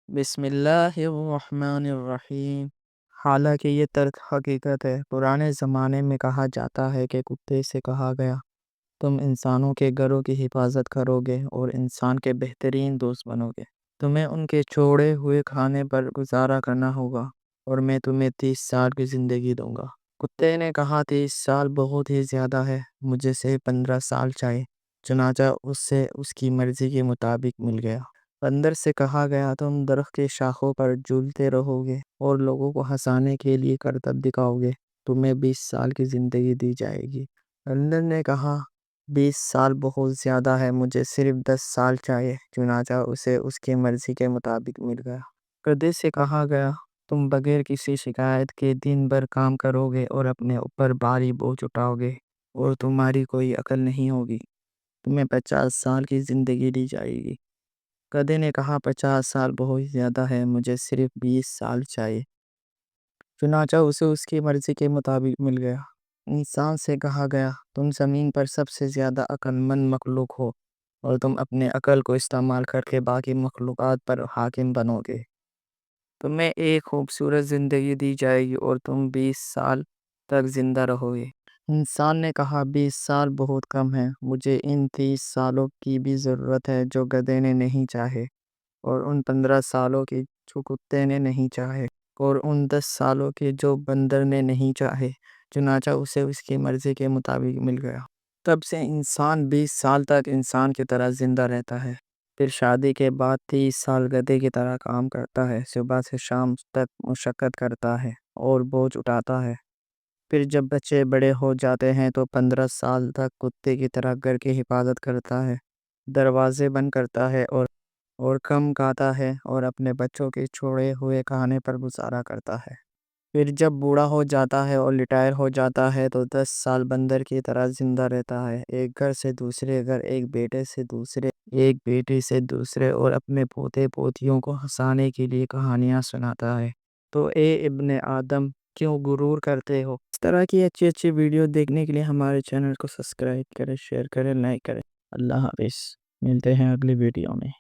بسم اللہ الرحمن الرحیم۔ حالانکہ یہ تلخ حقیقت ہے، پرانے زمانے میں کہا جاتا ہے کہ کتے سے کہا گیا تم انسانوں کے گھروں کی حفاظت کرو گے اور انسان کے بہترین دوست بنو گے۔ تمہیں ان کے چھوڑے ہوئے کھانے پر گزارا کرنا ہوگا اور میں تمہیں 30 سال کی زندگی دوں گا۔ کتے نے کہا 30 سال بہت ہی زیادہ ہے، مجھے صرف 15 سال چاہیے۔ چنانچہ اس سے اس کی مرضی کے مطابق مل گیا۔ بندر سے کہا گیا تم درخت کے شاخوں پر جھولتے رہو گے اور لوگوں کو ہنسانے کے لیے کرتب دکھاؤ گے، تمہیں 20 سال کی زندگی دی جائے گی۔ بندر نے کہا 20 سال بہت زیادہ ہے، مجھے صرف 10 سال چاہیے۔ چنانچہ اسے اس کی مرضی کے مطابق مل گیا۔ گدھے سے کہا گیا تم بغیر کسی شکایت کے دن بھر کام کرو گے اور اپنے اوپر بھاری بوجھ اٹھاؤ گے اور تمہاری کوئی عقل نہیں ہوگی، تمہیں 50 سال کی زندگی دی جائے گی۔ گدھے نے کہا 50 سال بہت زیادہ ہے، مجھے صرف 20 سال چاہیے۔ چنانچہ اسے اس کی مرضی کے مطابق مل گیا۔ انسان سے کہا گیا تم زمین پر سب سے زیادہ عقل مند مخلوق ہو اور تم اپنے عقل کو استعمال کر کے باقی مخلوقات پر حاکم بنو گے، تمہیں ایک خوبصورت زندگی دی جائے گی اور تم 20 سال تک زندہ رہو گے۔ انسان نے کہا 20 سال بہت کم ہے، مجھے ان 30 سالوں کی بھی ضرورت ہے جو گدھے نے نہیں چاہے، اور ان 15 سالوں کی جو کتے نے نہیں چاہے، اور ان 10 سالوں کی جو بندر نے نہیں چاہے۔ چنانچہ اسے اس کی مرضی کے مطابق مل گیا۔ تب سے انسان 20 سال تک انسان کی طرح زندہ رہتا ہے، پھر شادی کے بعد 30 سال گدھے کی طرح کام کرتا ہے، صبح سے شام تک مشقت کرتا ہے اور بوجھ اٹھاتا ہے۔ پھر جب بچے بڑے ہو جاتے ہیں تو 15 سال تک کتے کی طرح گھر کی حفاظت کرتا ہے، دروازے بند کرتا ہے اور کم کھاتا ہے اور اپنے بچوں کے چھوڑے ہوئے کھانے پر گزارا کرتا ہے۔ پھر جب بوڑھا ہو جاتا ہے اور ریٹائر ہو جاتا ہے تو 10 سال بندر کی طرح زندہ رہتا ہے، ایک گھر سے دوسرے گھر، ایک بیٹے سے دوسرے، ایک بیٹی سے دوسرے، اور اپنے پوتے پوتیوں کو ہنسانے کے لیے کہانیاں سناتا ہے۔ تو اے ابن آدم، کیوں غرور کرتے ہو؟ اس طرح کی اچھی اچھی ویڈیو دیکھنے کے لیے ہمارے چینل کو سبسکرائب کریں، شیئر کریں، لائک کریں۔ اللہ حافظ، ملتے ہیں اگلی ویڈیو میں۔